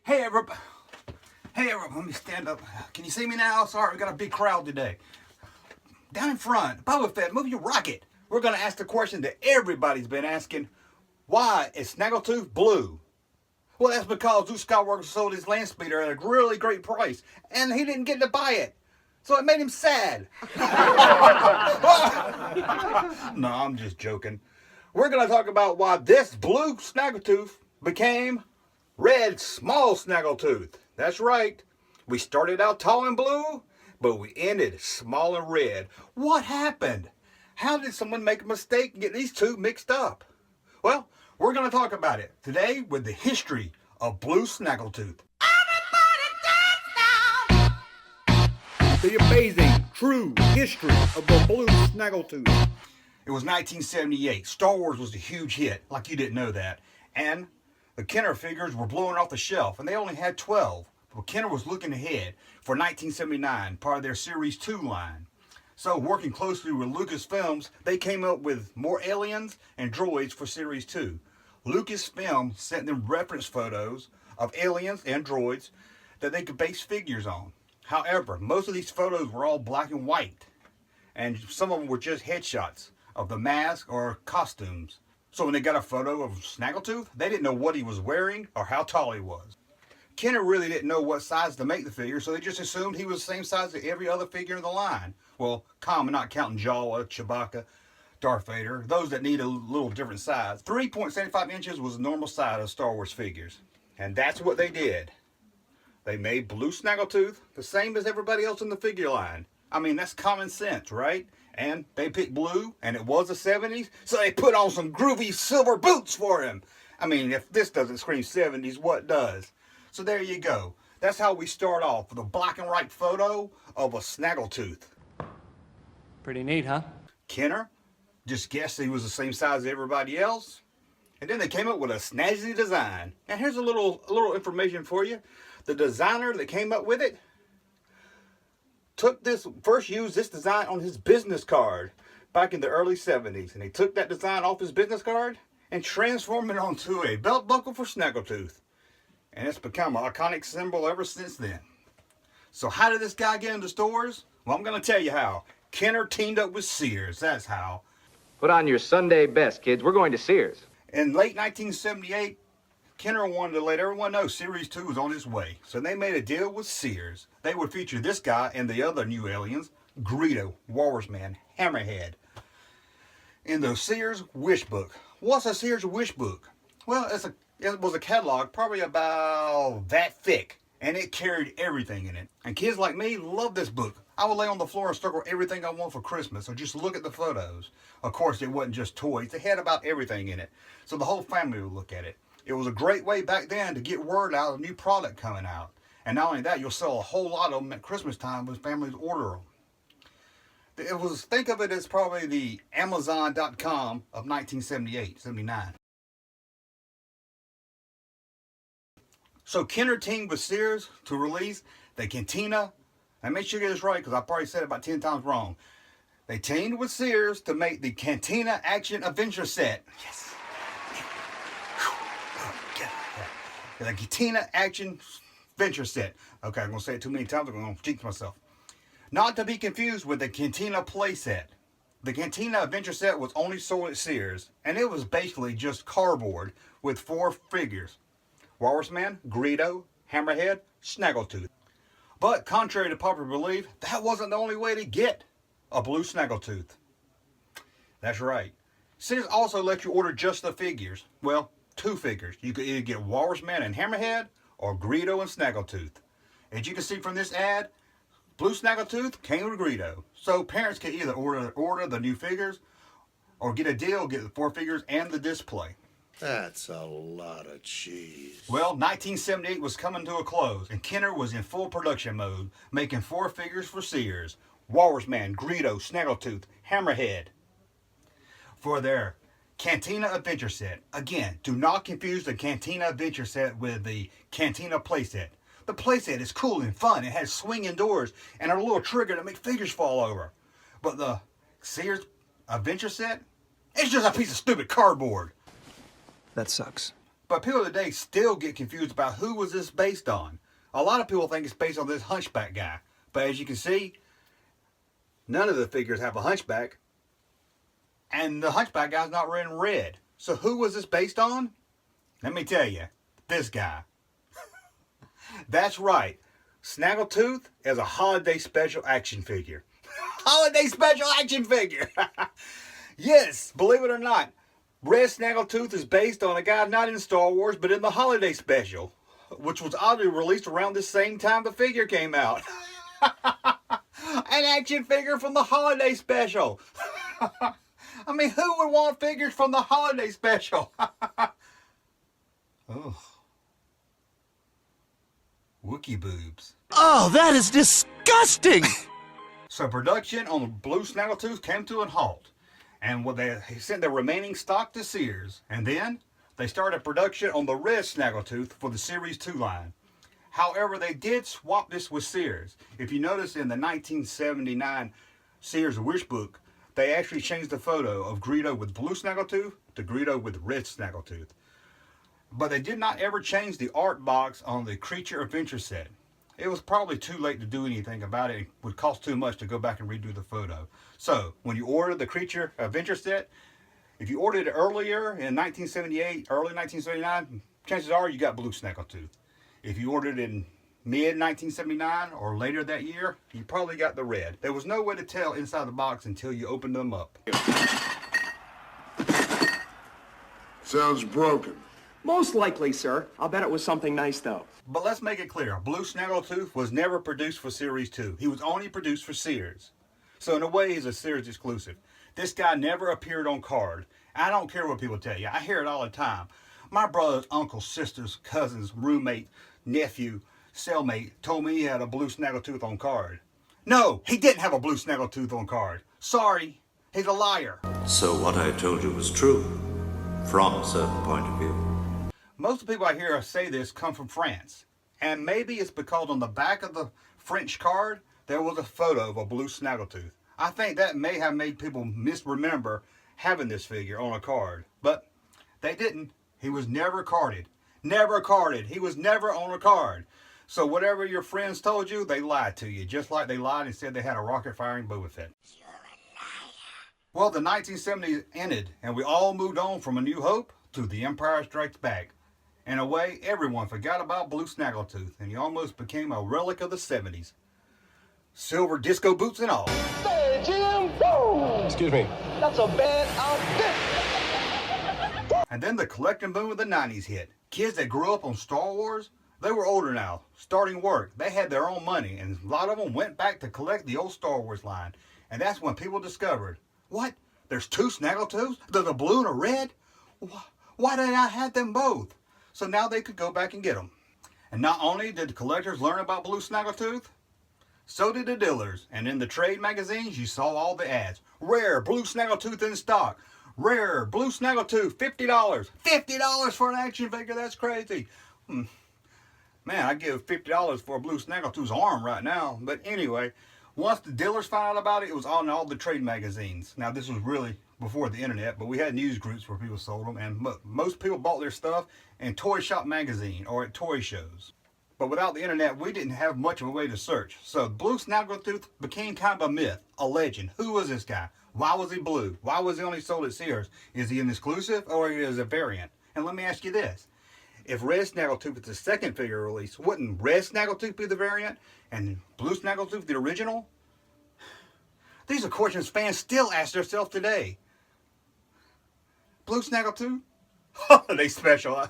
Hey everybody, let me stand up. Can you see me now? Sorry, we got a big crowd today. Down in front, Boba Fett, move your rocket. We're going to ask the question that everybody's been asking. Why is Snaggletooth blue? Well, that's because Luke Skywalker sold his land speeder at a really great price, and he didn't get to buy it. So it made him sad. No, I'm just joking. We're going to talk about why this blue Snaggletooth became red small Snaggletooth. That's right. We started out tall and blue, but we ended small and red. What happened? How did someone make a mistake and get these two mixed up? Well, we're going to talk about it today with the history of blue Snaggletooth. The amazing, true history of the blue Snaggletooth. It was 1978. Star Wars was a huge hit, like you didn't know that. And the Kenner figures were blowing off the shelf, and they only had 12. But Kenner was looking ahead for 1979, part of their Series 2 line. So, working closely with Lucasfilms, they came up with more aliens and droids for Series 2. Lucasfilm sent them reference photos of aliens and droids that they could base figures on. However, most of these photos were all black and white, and some of them were just headshots of the mask or costumes. So when they got a photo of Snaggletooth, they didn't know what he was wearing or how tall he was. Kenner really didn't know what size to make the figure, so they just assumed he was the same size as every other figure in the line. Well, common, not counting Jawa, Chewbacca, Darth Vader, those that need a little different size. 3.75 inches was the normal size of Star Wars figures. And that's what they did. They made blue Snaggletooth the same as everybody else in the figure line. I mean, that's common sense, right? And they picked blue, and it was the 70s, so they put on some groovy silver boots for him. I mean, if this doesn't scream 70s, what does? So there you go. That's how we start off with a black and white photo of a Snaggletooth. Pretty neat, huh? Kenner just guessed he was the same size as everybody else. And then they came up with a snazzy design. And here's a little information for you. The designer that came up with it first used this design on his business card back in the early 70s. And he took that design off his business card and transformed it onto a belt buckle for Snaggletooth. And it's become an iconic symbol ever since then. So how did this guy get into stores? Well, I'm going to tell you how. Kenner teamed up with Sears. That's how. Put on your Sunday best, kids. We're going to Sears. In late 1978, Kenner wanted to let everyone know Series 2 was on its way. So they made a deal with Sears. They would feature this guy and the other new aliens, Greedo, Walrusman, Hammerhead, in the Sears Wish Book. What's a Sears Wish Book? Well, it was a catalog probably about that thick, and it carried everything in it. And kids like me love this book. I would lay on the floor and circle everything I want for Christmas, so just look at the photos. Of course, it wasn't just toys. They had about everything in it, so the whole family would look at it. It was a great way back then to get word out of a new product coming out. And not only that, you'll sell a whole lot of them at Christmas time when families order them. Think of it as probably the Amazon.com of 1978, 79. So Kenner teamed with Sears to release the Cantina. And make sure you get this right because I probably said it about 10 times wrong. They teamed with Sears to make the Cantina Action Adventure Set. Yes. The Cantina Action Adventure Set. Okay, I'm going to say it too many times. I'm going to jinx myself. Not to be confused with the Cantina Play Set. The Cantina Adventure Set was only sold at Sears. And it was basically just cardboard with 4 figures. Walrusman, Greedo, Hammerhead, Snaggletooth. But contrary to popular belief, that wasn't the only way to get a blue Snaggletooth. That's right. Sears also let you order just the figures. Well, 2 figures. You could either get Walrusman and Hammerhead or Greedo and Snaggletooth. As you can see from this ad, blue Snaggletooth came with Greedo. So parents can either order the new figures or get a deal, get the 4 figures and the display. That's a lot of cheese. Well, 1978 was coming to a close, and Kenner was in full production mode, making 4 figures for Sears. Walrusman, Greedo, Snaggletooth, Hammerhead. For their Cantina Adventure Set. Again, do not confuse the Cantina Adventure Set with the Cantina Playset. The playset is cool and fun. It has swinging doors and a little trigger to make figures fall over. But the Sears Adventure Set, it's just a piece of stupid cardboard. That sucks. But people today still get confused about who was this based on. A lot of people think it's based on this hunchback guy. But as you can see, none of the figures have a hunchback. And the hunchback guy's not wearing red. So who was this based on? Let me tell you, this guy. That's right. Snaggletooth is a holiday special action figure. Holiday special action figure! Yes, believe it or not, Red Snaggletooth is based on a guy not in Star Wars, but in the holiday special, which was oddly released around the same time the figure came out. An action figure from the holiday special. I mean, who would want figures from the holiday special? Oh. Wookie boobs. Oh, that is disgusting! So production on Blue Snaggletooth came to a halt. And they sent their remaining stock to Sears. And then they started production on the Red Snaggletooth for the Series 2 line. However, they did swap this with Sears. If you notice in the 1979 Sears Wish Book, they actually changed the photo of Greedo with Blue Snaggletooth to Greedo with Red Snaggletooth. But they did not ever change the art box on the Creature Adventure set. It was probably too late to do anything about it. It would cost too much to go back and redo the photo. So, when you order the Creature Adventure set, if you ordered it earlier in 1978, early 1979, chances are you got Blue Snaggletooth. If you ordered it in mid-1979 or later that year, you probably got the red. There was no way to tell inside the box until you opened them up. Sounds broken. Most likely, sir. I'll bet it was something nice, though. But let's make it clear, Blue Snaggletooth was never produced for Series 2. He was only produced for Sears. So in a way, he's a Sears exclusive. This guy never appeared on card. I don't care what people tell you. I hear it all the time. My brother's uncle, sister's, cousin's, roommate, nephew, cellmate told me he had a Blue Snaggletooth on card. No, he didn't have a Blue Snaggletooth on card. Sorry, he's a liar. So what I told you was true, from a certain point of view. Most of the people I hear say this come from France. And maybe it's because on the back of the French card, there was a photo of a Blue Snaggletooth. I think that may have made people misremember having this figure on a card. But they didn't. He was never carded. Never carded. He was never on a card. So whatever your friends told you, they lied to you. Just like they lied and said they had a rocket-firing Boba Fett. You're a liar. Well, the 1970s ended, and we all moved on from A New Hope to The Empire Strikes Back. In a way, everyone forgot about Blue Snaggletooth, and he almost became a relic of the 70s. Silver disco boots and all. Hey, Jim! Whoa! Excuse me. That's a bad outfit! And then the collecting boom of the 90s hit. Kids that grew up on Star Wars, they were older now, starting work. They had their own money, and a lot of them went back to collect the old Star Wars line. And that's when people discovered, what? There's two Snaggletooths? There's a blue and a red? Why did I have them both? So now they could go back and get them. And not only did the collectors learn about Blue Snaggletooth, so did the dealers. And in the trade magazines, you saw all the ads. Rare Blue Snaggletooth in stock. Rare Blue Snaggletooth, $50. $50 for an action figure? That's crazy. Man, I'd give $50 for a Blue Snaggletooth's arm right now. But anyway, once the dealers found out about it, it was on all the trade magazines. Now, this was really before the internet, but we had news groups where people sold them, and most people bought their stuff in Toy Shop magazine or at toy shows. But without the internet, we didn't have much of a way to search. So Blue Snaggletooth became kind of a myth, a legend. Who was this guy? Why was he blue? Why was he only sold at Sears? Is he an exclusive or is he a variant? And let me ask you this. If Red Snaggletooth is the second figure release, wouldn't Red Snaggletooth be the variant and Blue Snaggletooth the original? These are questions fans still ask themselves today. Blue Snaggletooth? Holiday special.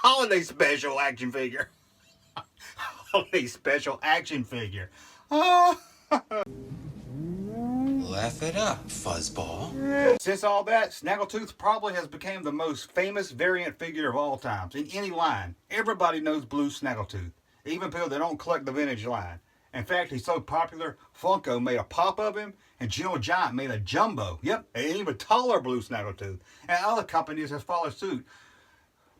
Holiday special action figure. Holiday special action figure. Laugh it up, fuzzball. Since all that, Snaggletooth probably has become the most famous variant figure of all times. In any line, everybody knows Blue Snaggletooth. Even people that don't collect the vintage line. In fact, he's so popular, Funko made a pop of him, and Gentle Giant made a jumbo. Yep, an even taller Blue Snaggletooth. And other companies have followed suit.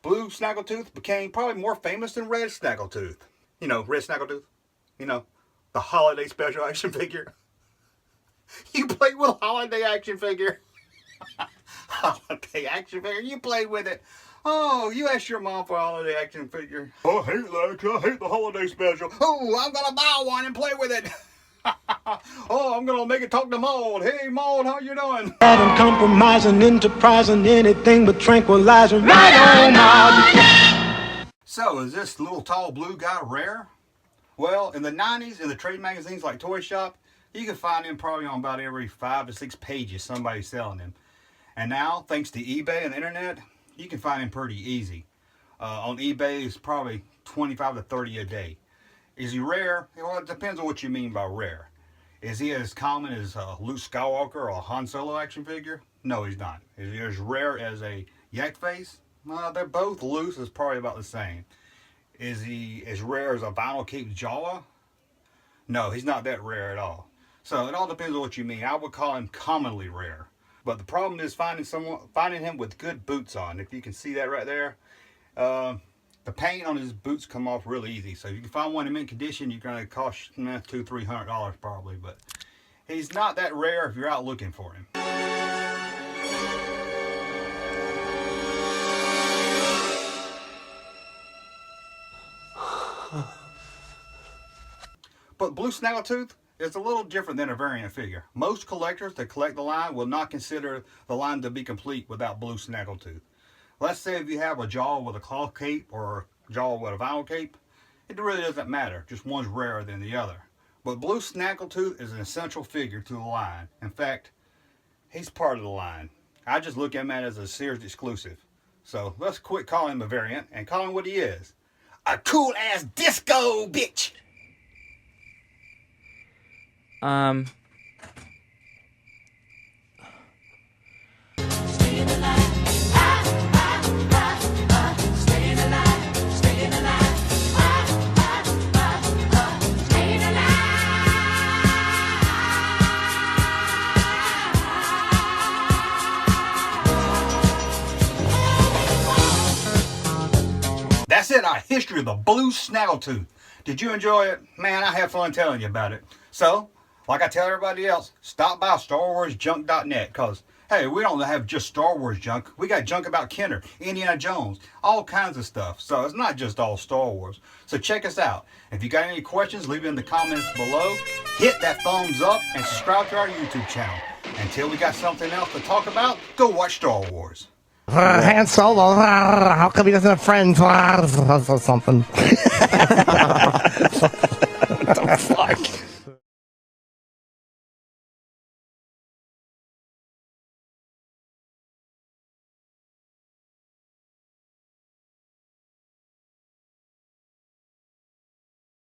Blue Snaggletooth became probably more famous than Red Snaggletooth. You know, Red Snaggletooth. You know, the holiday special action figure. You played with a holiday action figure. Holiday action figure. You played with it. Oh, you asked your mom for a holiday action figure. Oh, I hate that. I hate the holiday special. Oh, I'm gonna buy one and play with it. Oh, I'm gonna make it talk to Maud. Hey, Maud, how you doing? Uncompromising, enterprising, anything but tranquilizing. Right on, Maud. So, is this little tall blue guy rare? Well, in the 90s, in the trade magazines like Toy Shop, you can find him probably on about every 5 to 6 pages, somebody's selling him. And now, thanks to eBay and the internet, you can find him pretty easy. On eBay, it's probably 25 to 30 a day. Is he rare? Well, it depends on what you mean by rare. Is he as common as Luke Skywalker or a Han Solo action figure? No, he's not. Is he as rare as a Yak Face? Well, they're both loose. It's probably about the same. Is he as rare as a vinyl cape Jawa? No, he's not that rare at all. So it all depends on what you mean. I would call him commonly rare. But the problem is finding him with good boots on. If you can see that right there, the paint on his boots come off really easy. So if you can find one in mint condition, you're going to cost $200-300 probably. But he's not that rare if you're out looking for him. But Blue Snaggletooth is a little different than a variant figure. Most collectors that collect the line will not consider the line to be complete without Blue Snaggletooth. Let's say if you have a Jaw with a cloth cape or a Jaw with a vinyl cape, it really doesn't matter. Just one's rarer than the other. But Blue Snaggletooth is an essential figure to the line. In fact, he's part of the line. I just look at him as a Sears exclusive. So let's quit calling him a variant and call him what he is. A cool ass disco bitch! That's it, our history of the Blue Snaggletooth. Did you enjoy it? Man, I had fun telling you about it. So, like I tell everybody else, stop by StarWarsJunk.net because, hey, we don't have just Star Wars junk. We got junk about Kenner, Indiana Jones, all kinds of stuff. So it's not just all Star Wars. So check us out. If you got any questions, leave it in the comments below. Hit that thumbs up and subscribe to our YouTube channel. Until we got something else to talk about, go watch Star Wars. Han Solo, how come he doesn't have friends? Or something. What the fuck?